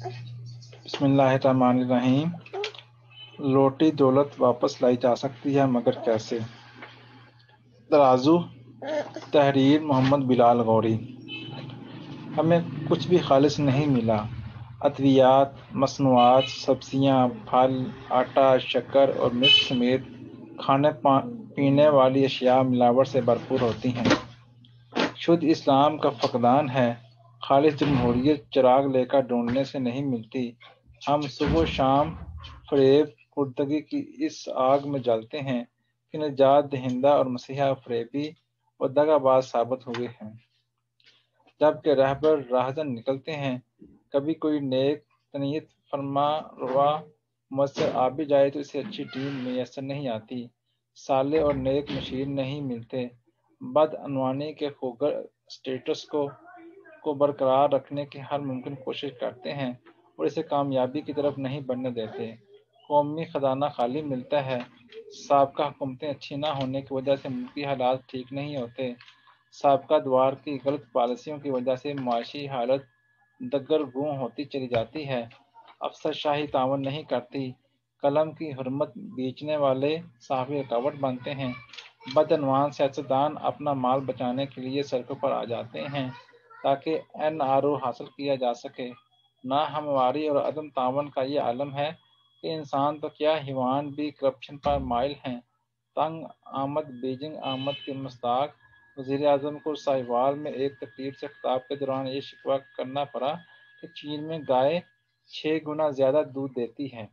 بسم اللہ الرحمن الرحیم۔ لوٹی دولت واپس لائی جا سکتی ہے مگر کیسے؟ ترازو، تحریر محمد بلال غوری۔ ہمیں کچھ بھی خالص نہیں ملا۔ ادویات، مصنوعات، سبزیاں، پھل، آٹا، شکر اور مرچ سمیت کھانے پینے والی اشیاء ملاوٹ سے بھرپور ہوتی ہیں۔ شدھ اسلام کا فقدان ہے۔ خالص جمہوریت چراغ لے کر ڈھونڈنے سے نہیں ملتی۔ ہم صبح و شام فریب خوردگی کی اس آگ میں جلتے ہیں کہ نجات دہندہ اور مسیحا فریبی اور دغا باز ثابت ہوئے ہیں، جبکہ رہبر راہزن نکلتے ہیں۔ کبھی کوئی نیک نیت فرما روا مؤثر آ بھی جائے تو اسے اچھی ٹیم میسر نہیں آتی، صالح اور نیک مشیر نہیں ملتے۔ بدعنوانی کے خوگر اسٹیٹس کو برقرار رکھنے کی ہر ممکن کوشش کرتے ہیں اور اسے کامیابی کی طرف نہیں بڑھنے دیتے۔ قومی خزانہ خالی ملتا ہے۔ سابقہ حکومتیں اچھی نہ ہونے کی وجہ سے ملکی حالات ٹھیک نہیں ہوتے۔ سابقہ دوار کی غلط پالیسیوں کی وجہ سے معاشی حالت دگرگوں ہوتی چلی جاتی ہے۔ افسر شاہی تعاون نہیں کرتی۔ قلم کی حرمت بیچنے والے صحافی رکاوٹ بنتے ہیں۔ بدعنوان سیاستدان اپنا مال بچانے کے لیے سڑکوں پر آ جاتے ہیں تاکہ NRO حاصل کیا جا سکے۔ ناہمواری اور عدم تعاون کا یہ عالم ہے کہ انسان تو کیا حیوان بھی کرپشن پر مائل ہیں۔ تنگ آمد بیجنگ آمد کے مستاق وزیر اعظم کو ساہیوال میں ایک تقریب سے خطاب کے دوران یہ شکوہ کرنا پڑا کہ چین میں گائے 6 گنا زیادہ دودھ دیتی ہے۔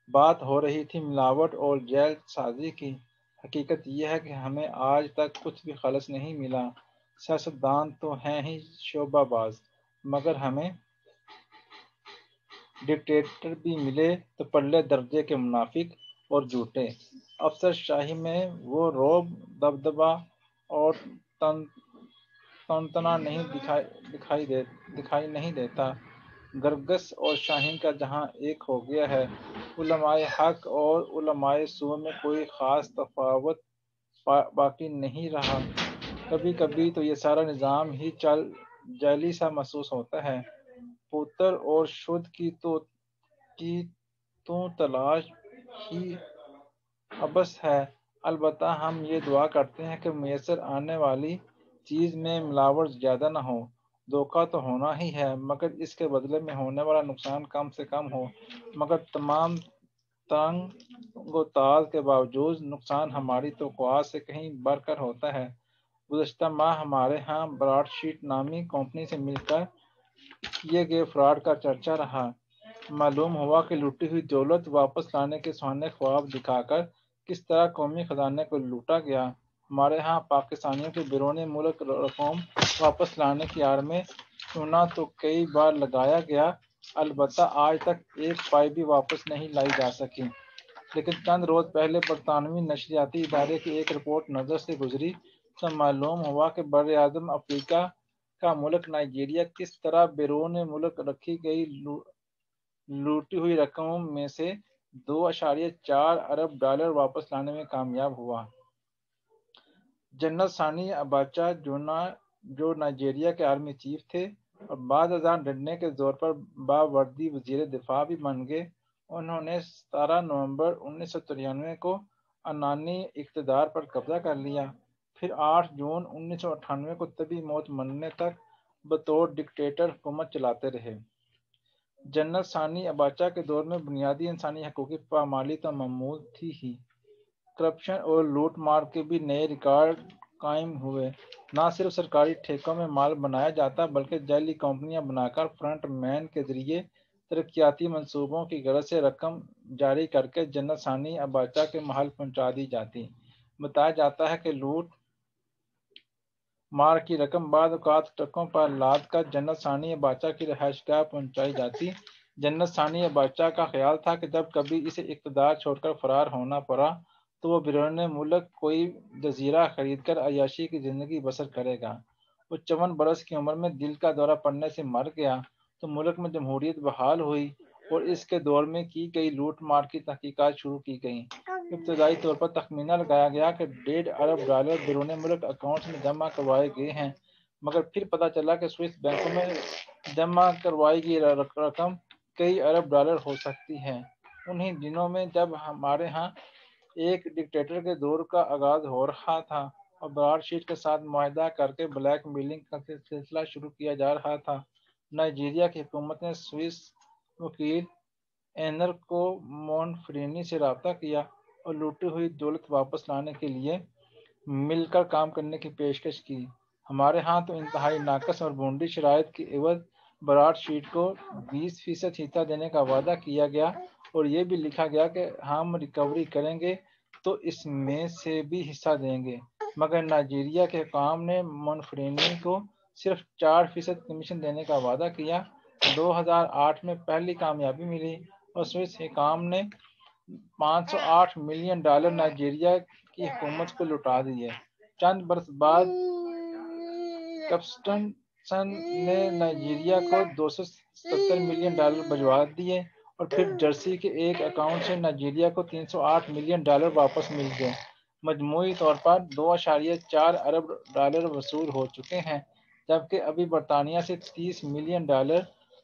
بات ہو رہی تھی ملاوٹ اور جیل سازی کی۔ حقیقت یہ ہے کہ ہمیں آج تک کچھ بھی خالص نہیں ملا۔ سیاستدان تو ہیں ہی شعبہ باز، مگر ہمیں ڈکٹیٹر بھی ملے تو پرلے درجے کے منافق اور جھوٹے۔ افسر شاہی میں وہ رعب، دبدبہ اور تنتنا نہیں دکھائی نہیں دیتا۔ گرگس اور شاہین کا جہاں ایک ہو گیا ہے، علماء حق اور علماء سوء میں کوئی خاص تفاوت باقی نہیں رہا۔ کبھی کبھی تو یہ سارا نظام ہی جعلی سا محسوس ہوتا ہے۔ پتر اور شدھ کی تو تلاش ہی عبث ہے۔ البتہ ہم یہ دعا کرتے ہیں کہ میسر آنے والی چیز میں ملاوٹ زیادہ نہ ہو۔ دھوکہ تو ہونا ہی ہے، مگر اس کے بدلے میں ہونے والا نقصان کم سے کم ہو۔ مگر تمام تنگ و تاز کے باوجود نقصان ہماری توقعات سے کہیں بڑھ کر ہوتا ہے۔ گزشتہ ماہ ہمارے ہاں براڈ شیٹ نامی کمپنی سے مل کر کیے گئے فراڈ کا چرچا رہا۔ معلوم ہوا کہ لوٹی ہوئی دولت واپس لانے کے سہنے خواب دکھا کر کس طرح قومی خزانے کو لوٹا گیا۔ ہمارے ہاں پاکستانیوں کے بیرون ملک رقوم واپس لانے کی آڑ میں چونا تو کئی بار لگایا گیا، البتہ آج تک ایک پائی بھی واپس نہیں لائی جا سکی۔ لیکن چند روز پہلے برطانوی نشریاتی ادارے کی ایک رپورٹ نظر سے گزری تو معلوم ہوا کہ براعظم افریقہ کا ملک نائجیریا کس طرح بیرون ملک رکھی گئی لوٹی ہوئی رقم میں سے 2.4 ارب ڈالر واپس لانے میں کامیاب ہوا۔ جنرل سانی اباچا جو نائجیریا کے آرمی چیف تھے اور بعد ازاں ڈنڈے کے زور پر باوردی وزیر دفاع بھی بن گئے، انہوں نے 17 نومبر 1993 کو انانی اقتدار پر قبضہ کر لیا، پھر 8 جون 1998 کو طبی موت مرنے تک بطور ڈکٹیٹر حکومت چلاتے رہے۔ جنرل سانی اباچا کے دور میں بنیادی انسانی حقوق کی پامالی تو معمول تھی ہی، کرپشن اور لوٹ مار کے بھی نئے ریکارڈ قائم ہوئے۔ نہ صرف سرکاری ٹھیکوں میں مال بنایا جاتا بلکہ جعلی کمپنیاں بنا کر فرنٹ مین کے ذریعے ترقیاتی منصوبوں کی غرض سے رقم جاری کر کے جنرل سانی اباچا کے محل پہنچا دی جاتی۔ بتایا جاتا ہے کہ لوٹ مار کی رقم بعض اوقات ٹرکوں پر لاد کر جنرل ثانی اباچا کی رہائش گاہ پہنچائی جاتی۔ جنرل ثانی اباچا کا خیال تھا کہ جب کبھی اسے اقتدار چھوڑ کر فرار ہونا پڑا تو وہ بیرون ملک کوئی جزیرہ خرید کر عیاشی کی زندگی بسر کرے گا۔ وہ 54 برس کی عمر میں دل کا دورہ پڑنے سے مر گیا تو ملک میں جمہوریت بحال ہوئی اور اس کے دور میں کی گئی لوٹ مار کی تحقیقات شروع کی گئیں۔ ابتدائی طور پر تخمینہ لگایا گیا کہ 1.5 ارب ڈالر بیرون ملک اکاؤنٹس میں جمع کروائے گئے ہیں، مگر پھر پتہ چلا کہ سوئس بینکوں میں جمع کروائی گئی رقم کئی ارب ڈالر ہو سکتی ہے۔ انہی دنوں میں جب ہمارے ہاں ایک ڈکٹیٹر کے دور کا آغاز ہو رہا تھا اور براڈ شیٹ کے ساتھ معاہدہ کر کے بلیک میلنگ کا سلسلہ شروع کیا جا رہا تھا، نائجیریا کی حکومت نے سوئس وکیل اینر کو مونفرینی سے رابطہ کیا اور لوٹی ہوئی دولت واپس لانے کے لیے مل کر کام کرنے کی پیشکش کی۔ ہمارے ہاں تو انتہائی ناقص اور بھونڈی شرائط کی عوض براڈ شیٹ کو 20% حصہ دینے کا وعدہ کیا گیا اور یہ بھی لکھا گیا کہ ہم ریکوری کریں گے تو اس میں سے بھی حصہ دیں گے، مگر نائجیریا کے حکام نے مونفرینی کو صرف 4% کمیشن دینے کا وعدہ کیا۔ 2008 میں پہلی کامیابی ملی اور سوئس حکام نے $508 ملین نائجیریا کی حکومت کو لوٹا دیے۔ چند برس بعد کپسٹن نے نائجیریا کو $270 ملین بھجوا دیے اور پھر جرسی کے ایک اکاؤنٹ سے نائجیریا کو $308 ملین واپس مل گئے۔ مجموعی طور پر $2.4 ارب وصول ہو چکے ہیں، جبکہ ابھی برطانیہ سے $30 ملین،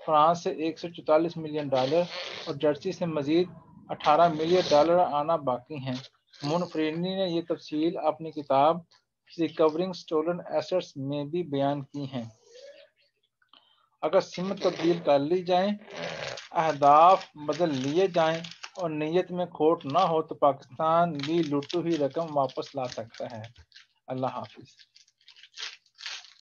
فرانس سے $144 ملین اور جرسی سے مزید $18 ملین آنا باقی ہیں۔ مونفرینی نے یہ تفصیل اپنی کتاب ریکورنگ سٹولن ایسٹس میں بھی بیان کی ہیں۔ اگر سمت تبدیل کر لی جائے، اہداف بدل لیے جائیں اور نیت میں کھوٹ نہ ہو تو پاکستان بھی لوٹی ہوئی رقم واپس لا سکتا ہے۔ اللہ حافظ۔